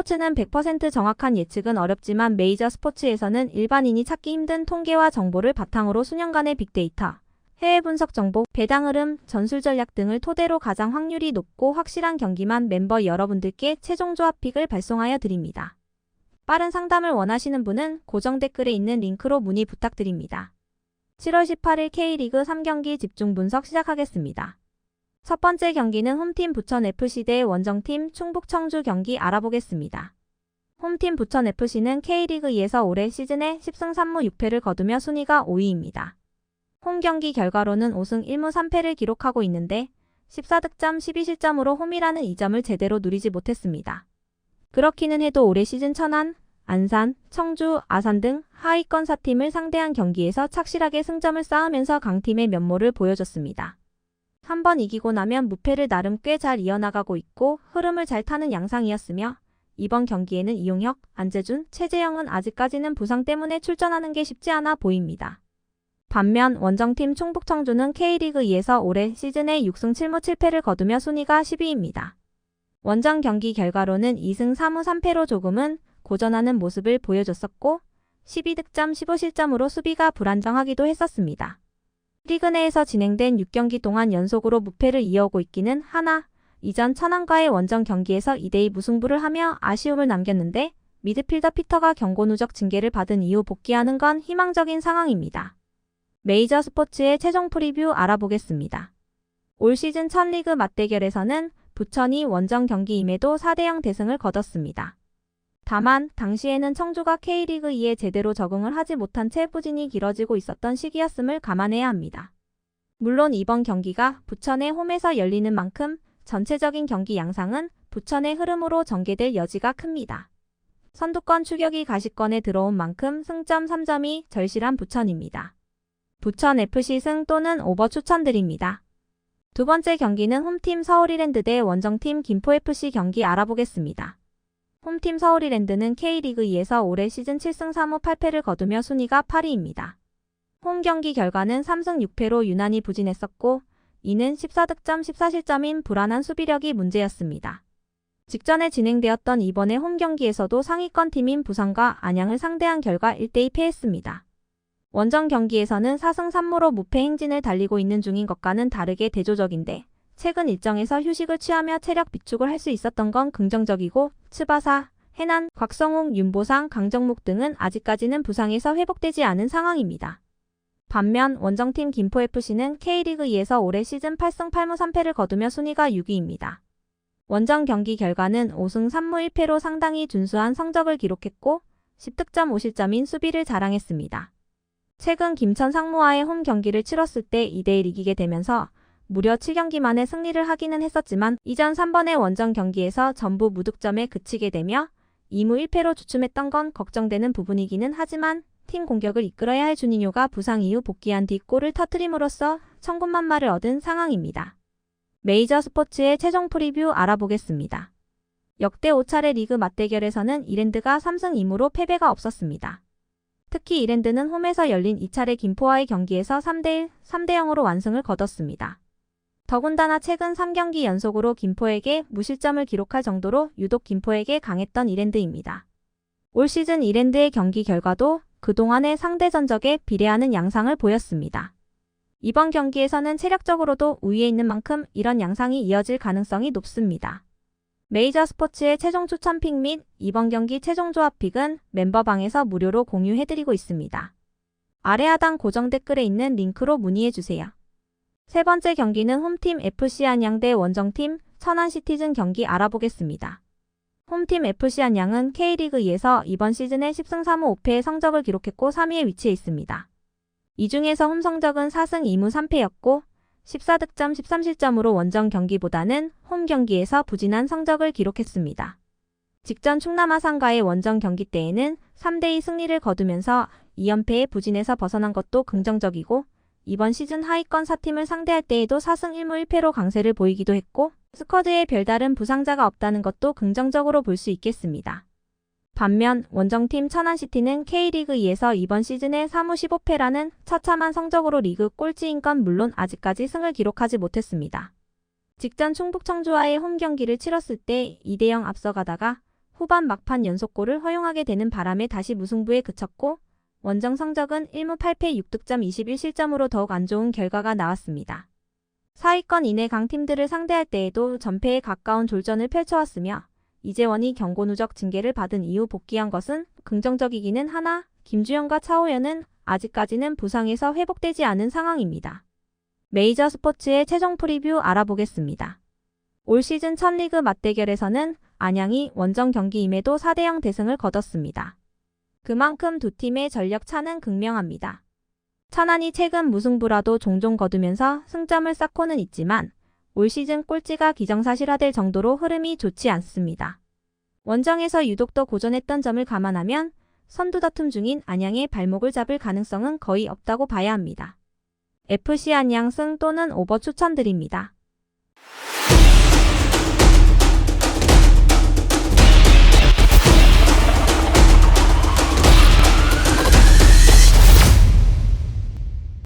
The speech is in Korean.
스포츠는 100% 정확한 예측은 어렵지만 메이저 스포츠에서는 일반인이 찾기 힘든 통계와 정보를 바탕으로 수년간의 빅데이터, 해외 분석 정보, 배당 흐름, 전술 전략 등을 토대로 가장 확률이 높고 확실한 경기만 멤버 여러분들께 최종 조합 픽을 발송하여 드립니다. 빠른 상담을 원하시는 분은 고정 댓글에 있는 링크로 문의 부탁드립니다. 7월 18일 K리그 3경기 집중 분석 시작하겠습니다. 첫 번째 경기는 홈팀 부천FC 대 원정팀 충북청주 경기 알아보겠습니다. 홈팀 부천FC는 K리그 2에서 올해 시즌에 10승 3무 6패를 거두며 순위가 5위입니다. 홈 경기 결과로는 5승 1무 3패를 기록하고 있는데 14득점 12실점으로 홈이라는 이점을 제대로 누리지 못했습니다. 그렇기는 해도 올해 시즌 천안, 안산, 청주, 아산 등 하위권 4팀을 상대한 경기에서 착실하게 승점을 쌓으면서 강팀의 면모를 보여줬습니다. 한번 이기고 나면 무패를 나름 꽤 잘 이어나가고 있고 흐름을 잘 타는 양상이었으며 이번 경기에는 이용혁, 안재준, 최재영은 아직까지는 부상 때문에 출전하는 게 쉽지 않아 보입니다. 반면 원정팀 충북청주는 K리그 2에서 올해 시즌에 6승 7무 7패를 거두며 순위가 10위입니다. 원정 경기 결과로는 2승 4무 3패로 조금은 고전하는 모습을 보여줬었고 12득점 15실점으로 수비가 불안정하기도 했었습니다. 리그 내에서 진행된 6경기 동안 연속으로 무패를 이어오고 있기는 하나 이전 천안과의 원정 경기에서 2대2 무승부를 하며 아쉬움을 남겼는데 미드필더 피터가 경고 누적 징계를 받은 이후 복귀하는 건 희망적인 상황입니다. 메이저 스포츠의 최종 프리뷰 알아보겠습니다. 올 시즌 첫 리그 맞대결에서는 부천이 원정 경기임에도 4대0 대승을 거뒀습니다. 다만 당시에는 청주가 K리그 2에 제대로 적응을 하지 못한 채 부진이 길어지고 있었던 시기였음을 감안해야 합니다. 물론 이번 경기가 부천의 홈에서 열리는 만큼 전체적인 경기 양상은 부천의 흐름으로 전개될 여지가 큽니다. 선두권 추격이 가시권에 들어온 만큼 승점 3점이 절실한 부천입니다. 부천FC 승 또는 오버 추천드립니다. 두 번째 경기는 홈팀 서울이랜드 대 원정팀 김포FC 경기 알아보겠습니다. 홈팀 서울이랜드는 K리그 2에서 올해 시즌 7승 3무 8패를 거두며 순위가 8위입니다. 홈 경기 결과는 3승 6패로 유난히 부진했었고 이는 14득점 14실점인 불안한 수비력이 문제였습니다. 직전에 진행되었던 이번의 홈 경기에서도 상위권 팀인 부산과 안양을 상대한 결과 1대2 패했습니다. 원정 경기에서는 4승 3무로 무패 행진을 달리고 있는 중인 것과는 다르게 대조적인데 최근 일정에서 휴식을 취하며 체력 비축을 할 수 있었던 건 긍정적이고 츠바사, 해난, 곽성웅, 윤보상, 강정묵 등은 아직까지는 부상에서 회복되지 않은 상황입니다. 반면 원정팀 김포FC는 K리그 2에서 올해 시즌 8승 8무 3패를 거두며 순위가 6위입니다. 원정 경기 결과는 5승 3무 1패로 상당히 준수한 성적을 기록했고 10득점 5실점인 수비를 자랑했습니다. 최근 김천 상무와의 홈 경기를 치렀을 때 2대1 이기게 되면서 무려 7경기 만에 승리를 하기는 했었지만 이전 3번의 원정 경기에서 전부 무득점에 그치게 되며 2무 1패로 주춤했던 건 걱정되는 부분이기는 하지만 팀 공격을 이끌어야 할 주니뇨가 부상 이후 복귀한 뒤 골을 터뜨림으로써 천군만마를 얻은 상황입니다. 메이저 스포츠의 최종 프리뷰 알아보겠습니다. 역대 5차례 리그 맞대결에서는 이랜드가 3승 2무로 패배가 없었습니다. 특히 이랜드는 홈에서 열린 2차례 김포와의 경기에서 3대1, 3대0으로 완승을 거뒀습니다. 더군다나 최근 3경기 연속으로 김포에게 무실점을 기록할 정도로 유독 김포에게 강했던 이랜드입니다. 올 시즌 이랜드의 경기 결과도 그동안의 상대 전적에 비례하는 양상을 보였습니다. 이번 경기에서는 체력적으로도 우위에 있는 만큼 이런 양상이 이어질 가능성이 높습니다. 메이저 스포츠의 최종 추천픽 및 이번 경기 최종 조합픽은 멤버방에서 무료로 공유해드리고 있습니다. 아래 하단 고정 댓글에 있는 링크로 문의해주세요. 세 번째 경기는 홈팀 FC 안양 대 원정팀 천안시티즌 경기 알아보겠습니다. 홈팀 FC 안양은 K리그 2에서 이번 시즌에 10승 3무 5패의 성적을 기록했고 3위에 위치해 있습니다. 이 중에서 홈 성적은 4승 2무 3패였고 14득점 13실점으로 원정 경기보다는 홈 경기에서 부진한 성적을 기록했습니다. 직전 충남 아산과의 원정 경기 때에는 3대2 승리를 거두면서 2연패의 부진에서 벗어난 것도 긍정적이고 이번 시즌 하위권 4팀을 상대할 때에도 4승 1무 1패로 강세를 보이기도 했고 스쿼드에 별다른 부상자가 없다는 것도 긍정적으로 볼 수 있겠습니다. 반면 원정팀 천안시티는 K리그 2에서 이번 시즌에 3무 15패라는 처참한 성적으로 리그 꼴찌인 건 물론 아직까지 승을 기록하지 못했습니다. 직전 충북청주와의 홈 경기를 치렀을 때 2대0 앞서가다가 후반 막판 연속골을 허용하게 되는 바람에 다시 무승부에 그쳤고 원정 성적은 1무 8패 6득점 21실점으로 더욱 안 좋은 결과가 나왔습니다. 4위권 이내 강팀들을 상대할 때에도 전패에 가까운 졸전을 펼쳐왔으며 이재원이 경고 누적 징계를 받은 이후 복귀한 것은 긍정적이기는 하나 김주현과 차호연은 아직까지는 부상에서 회복되지 않은 상황입니다. 메이저 스포츠의 최종 프리뷰 알아보겠습니다. 올 시즌 첫 리그 맞대결에서는 안양이 원정 경기임에도 4대0 대승을 거뒀습니다. 그만큼 두 팀의 전력 차는 극명합니다. 천안이 최근 무승부라도 종종 거두면서 승점을 쌓고는 있지만 올 시즌 꼴찌가 기정사실화될 정도로 흐름이 좋지 않습니다. 원정에서 유독 더 고전했던 점을 감안하면 선두 다툼 중인 안양의 발목을 잡을 가능성은 거의 없다고 봐야 합니다. FC 안양 승 또는 오버 추천드립니다.